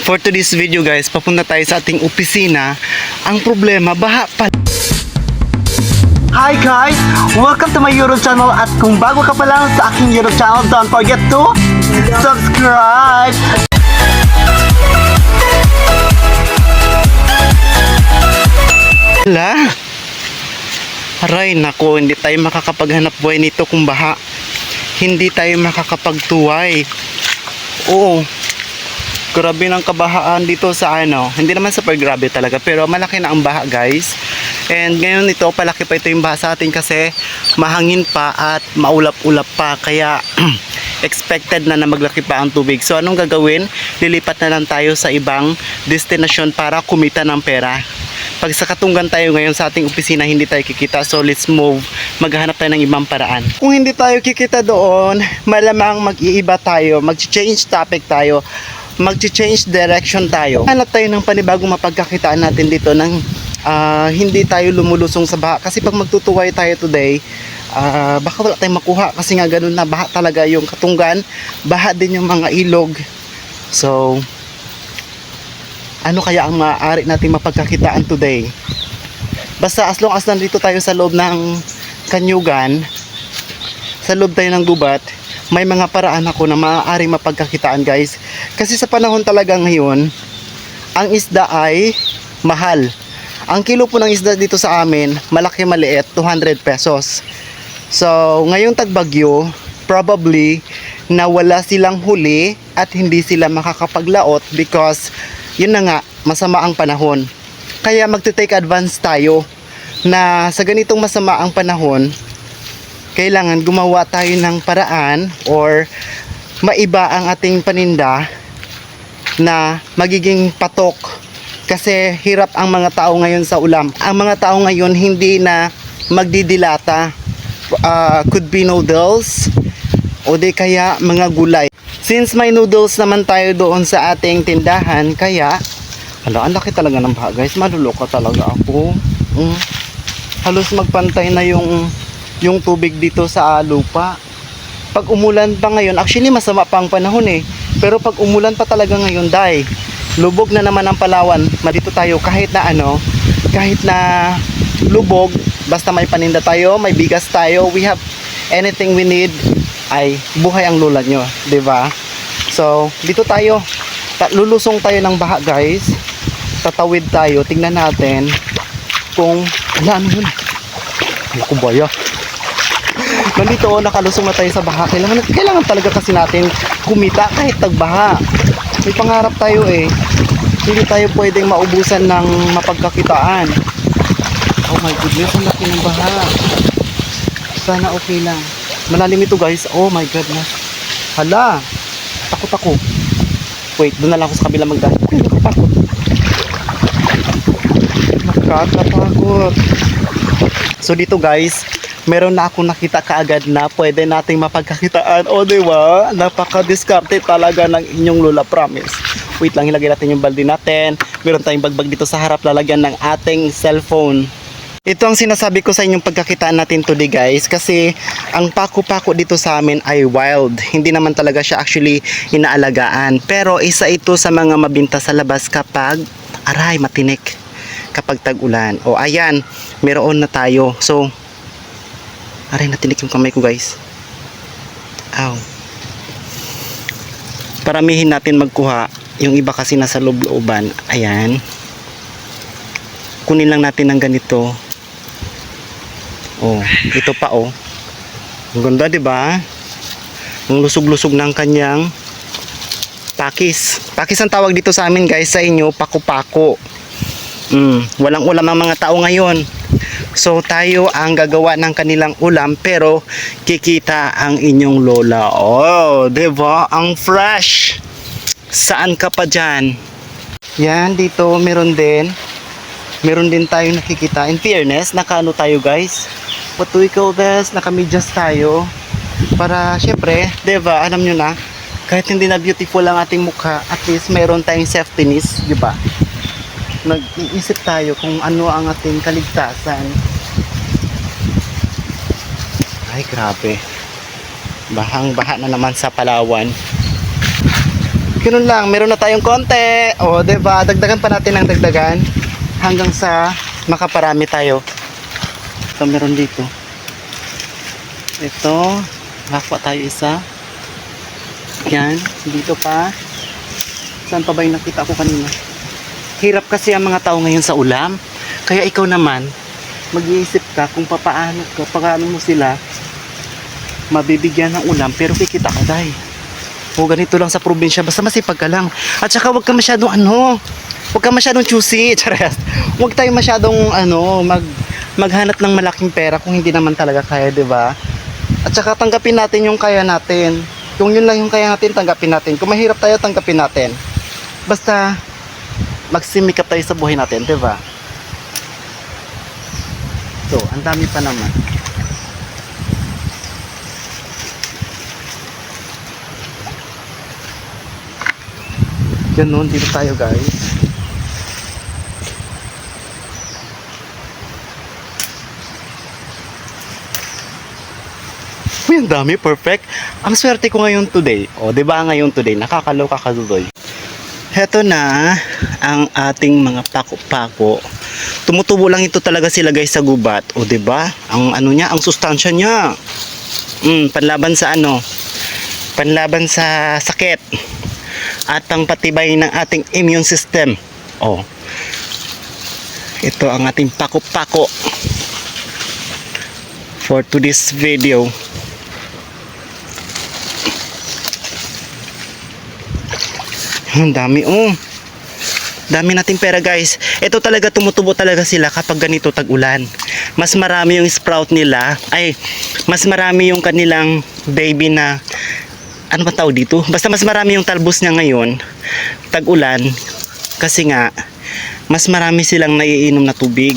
For today's video guys, papunta tayo sa ating opisina. Ang problema, baha pa. Hi guys! Welcome to my YouTube channel at kung bago ka pa lang sa aking YouTube channel, don't forget to subscribe! Hala? Aray, nako, hindi tayo makakapaghanap buhay nito kung baha. Hindi tayo makakapagtuway. Oo. Grabe ng kabahaan dito sa hindi naman super grabe talaga, pero malaki na ang baha guys. And ngayon ito, palaki pa ito yung baha sa atin kasi mahangin pa at maulap-ulap pa, kaya expected na maglaki pa ang tubig. So anong gagawin? Lilipat na lang tayo sa ibang destinasyon para kumita ng pera. Pag sa Katunggan tayo ngayon sa ating opisina, hindi tayo kikita, so let's move, maghahanap tayo ng ibang paraan. Kung hindi tayo kikita doon, malamang mag-iiba tayo, mag-change topic tayo, mag-change direction tayo. Hanap tayo ng panibagong mapagkakitaan natin dito ng hindi tayo lumulusong sa baha. Kasi pag magtutuway tayo today, baka wala tayong makuha kasi nga ganun na, baha talaga yung Katunggan, baha din yung mga ilog. So ano kaya ang maaari nating mapagkakitaan today? Basta as long as nandito tayo sa loob ng Kanyugan, sa loob tayo ng gubat, may mga paraan ako na maaaring mapagkakitaan guys. Kasi sa panahon talaga ngayon, ang isda ay mahal. Ang kilo po ng isda dito sa amin, malaki maliit, 200 pesos. So ngayong tagbagyo, probably na wala silang huli at hindi sila makakapaglaot because yun na nga, masama ang panahon. Kaya magte-take advance tayo na sa ganitong masama ang panahon, kailangan gumawa tayo ng paraan or maiba ang ating paninda na magiging patok, kasi hirap ang mga tao ngayon sa ulam. Ang mga tao ngayon hindi na magdidilata, could be noodles o di kaya mga gulay. Since may noodles naman tayo doon sa ating tindahan, kaya ang laki talaga ng baha guys, maluloko talaga ako. Halos magpantay na yung tubig dito sa lupa. Pag umulan pa ngayon, actually masama pa ang panahon pero pag umulan pa talaga ngayon, lubog na naman ang Palawan. Madito tayo kahit na lubog, basta may paninda tayo, may bigas tayo, we have anything we need, ay buhay ang lola nyo, diba? So dito tayo, lulusong tayo ng baha guys, tatawid tayo, tingnan natin kung ano yun. Naku baya, nandito nakalusong na tayo sa baha. Kailangan talaga kasi natin kumita kahit tagbaha. May pangarap tayo hindi tayo pwedeng maubusan ng mapagkakitaan. Oh my goodness, ang laki ng baha. Sana okay lang. Malalim ito guys, oh my goodness. Hala, takot ako. Wait, doon na lang ako sa kabila magdaan. Ay, nakatakot. Nakakatakot. So dito guys, meron na ako nakita kaagad na pwede nating mapagkakitaan. O diba? Napaka-diskarte talaga ng inyong lola, promise. Wait lang, ilagay natin yung balde natin. Meron tayong bagbag dito sa harap, lalagyan ng ating cellphone. Ito ang sinasabi ko sa inyong pagkakitaan natin today guys, kasi ang pako-pako dito sa amin ay wild. Hindi naman talaga siya actually inaalagaan. Pero isa ito sa mga mabinta sa labas kapag matinik, kapag tag-ulan. O ayan, meron na tayo. So natinik yung kamay ko guys. Ow. Paramihin natin magkuha. Yung iba kasi nasa loob-looban. Ayan. Kunin lang natin ng ganito. Oh, ito pa oh. Ang ganda, 'di ba? Ang lusog-lusog ng kanyang pakis. Pakis ang tawag dito sa amin guys, sa inyo pako-pako. Walang ulam ang mga tao ngayon. So tayo ang gagawa ng kanilang ulam, pero kikita ang inyong lola. Oh, 'di ba? Ang fresh. Saan ka pa diyan? Yan, dito meron din tayo nakikita. In fairness, nakaano tayo guys, what do we call this? Naka-medyas tayo para syempre, 'di ba? Alam nyo na, kahit hindi na beautiful ang ating mukha, at least meron tayong safetyness, 'di ba? Nag-iisip tayo kung ano ang ating kaligtasan. Ay grabe, bahang baha na naman sa Palawan. Ganun lang, meron na tayong konti. O, diba? Dagdagan pa natin ng dagdagan hanggang sa makaparami tayo. Ito, meron dito. Ito, nakakuha tayo isa. Yan, dito pa. Saan pa ba yung nakita ko kanina? Hirap kasi ang mga tao ngayon sa ulam. Kaya ikaw naman, mag-iisip ka kung paano mo sila mabibigyan ng ulam pero kikita ka dahil. O ganito lang sa probinsya, basta masipag ka lang. At saka huwag ka masyadong huwag ka masyadong choosy. Charas. Huwag tayo masyadong maghanap ng malaking pera kung hindi naman talaga kaya, 'di ba? At saka tanggapin natin yung kaya natin. Kung yun lang yung kaya natin, tanggapin natin. Kung mahirap tayo, tanggapin natin. Basta magsimikap tayo sa buhay natin, 'di ba? So, ang dami pa naman. Ganun, dito tayo guys. Uy, ang dami, perfect. Ang swerte ko ngayon today. O, 'di ba ngayon today, nakakaloka ka tuloy. Heto na ang ating mga pako-pako. Tumutubo lang ito talaga sila guys sa gubat. O, 'di ba? Ang ano niya, ang sustansya niya. Panlaban sa Panlaban sa sakit. At ang patibay ng ating immune system. Oh. Ito ang ating pako-pako for today's video. Ang dami dami nating pera guys. Ito talaga tumutubo talaga sila kapag ganito tag-ulan. Mas marami yung sprout nila. Mas marami yung kanilang baby na ano ba tawag dito? Basta mas marami yung talbos niya ngayon, tag-ulan, kasi nga, mas marami silang naiinom na tubig.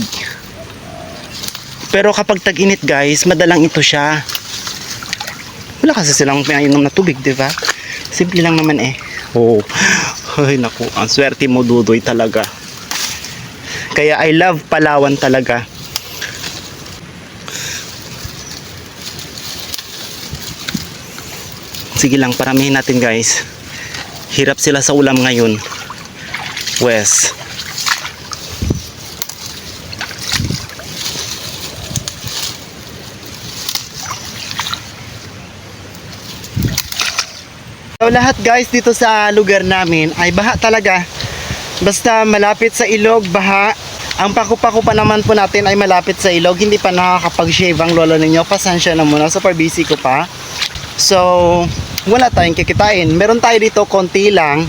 Pero kapag tag-init guys, madalang ito siya. Wala kasi silang pinainom na tubig, di ba? Simple lang naman eh. Oh, ay naku, ang swerte mo Dudoy talaga. Kaya I love Palawan talaga. Sige lang, paramihin natin guys. Hirap sila sa ulam ngayon. Wes. So, lahat guys dito sa lugar namin ay baha talaga. Basta malapit sa ilog, baha. Ang pako-pako pa naman po natin ay malapit sa ilog. Hindi pa nakakapag-shave ang lolo ninyo. Pasensya na muna, super busy ko pa. So, wala tayong kikitain. Meron tayo dito konti lang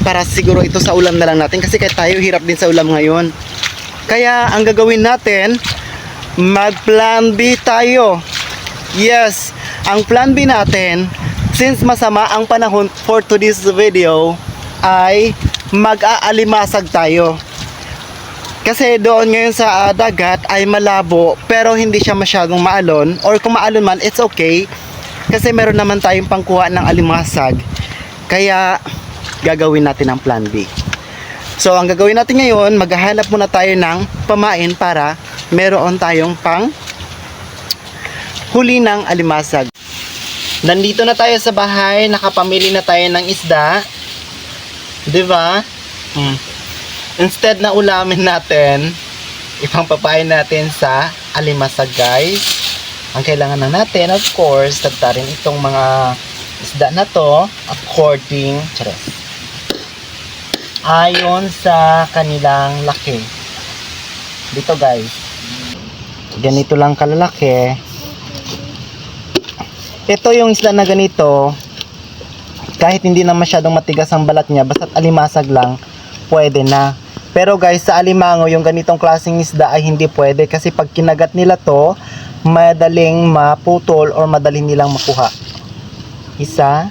para siguro ito sa ulam na lang natin kasi kahit tayo hirap din sa ulam ngayon. Kaya ang gagawin natin, mag plan B tayo. Yes, ang plan B natin, since masama ang panahon for today's video, ay mag-aalimasag tayo. Kasi doon ngayon sa dagat ay malabo pero hindi siya masyadong maalon, or kung maalon man it's okay kasi meron naman tayong pangkuha ng alimasag. Kaya gagawin natin ang plan B. So ang gagawin natin ngayon, maghahanap muna tayo ng pamain para meron tayong pang huli ng alimasag. Nandito na tayo sa bahay, nakapamili na tayo ng isda. 'Di ba? Instead na ulamin natin, ipangpapain natin sa alimasag guys. Ang kailangan na natin, of course, tagtarin itong mga isda na to according ayon sa kanilang laki. Dito guys, ganito lang kalalaki. Ito yung isda na ganito, kahit hindi na masyadong matigas ang balat niya, basta't alimasag lang, pwede na. Pero guys, sa alimango, yung ganitong klaseng isda ay hindi pwede kasi pag kinagat nila to, madaling maputol or madaling nilang makuha. Isa.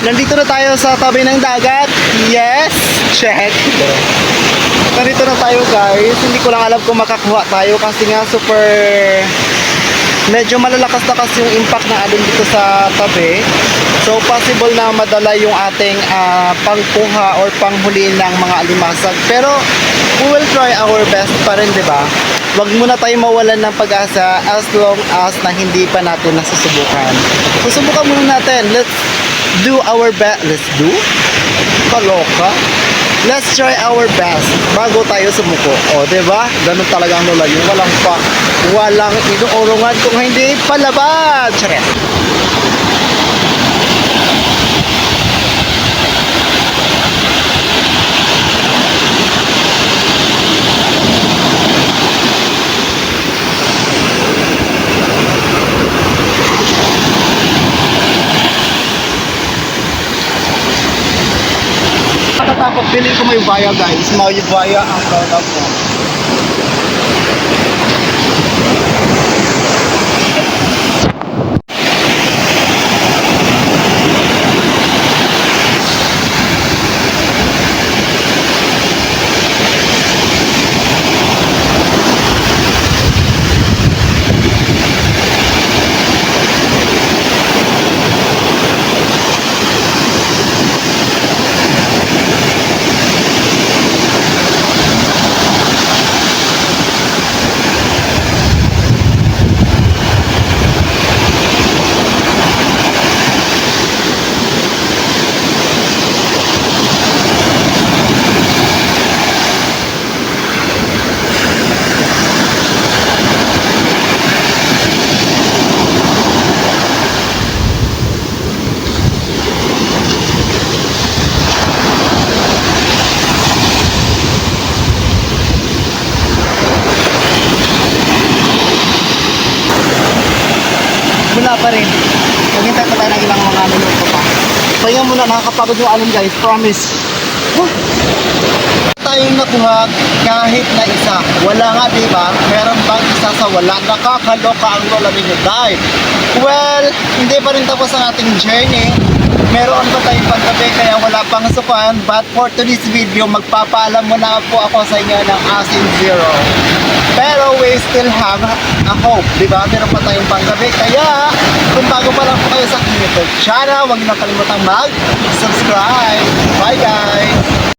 Nandito na tayo sa tabi ng dagat. Yes! Check! Nandito na tayo guys. Hindi ko lang alam kung makakuha tayo kasi nga super medyo malalakas na kasi yung impact na alon dito sa tabi. So possible na madala yung ating pangkuha or panghuli ng mga alimasag. Pero we will try our best pa rin, di ba? Huwag muna tayo mawalan ng pag-asa as long as na hindi pa natin nasusubukan. Susubukan muna natin. Let's do our best. Let's do? Kaloka? Let's try our best bago tayo sumuko. O, diba? Ganun talaga ang lola yun. Walang inuurungan kung hindi palabas. Charet. Natatakot, feeling ko may baya guys. May baya ang product ko. Wala pa rin. Maghintay pa tayo ng ilang mga minuto pa. Kaya muna, nakakapagod yung alon guys, promise. Tayong nakuha kahit na isa. Wala nga, di ba? Meron bang isa sa wala? Nakakaloka ang lola ninyo, guys. Well, hindi pa rin tapos ang ating journey. Meron pa tayong paggabi kaya wala pang sukan. But for today's video, magpapaalam muna po ako sa inyo ng Asin Zero. Pero we still have a hope, di ba? Meron pa tayong panggabi. Kaya, kung bago pa lang po kayo sa aking YouTube channel, huwag niyo na kalimutang mag-subscribe. Bye guys!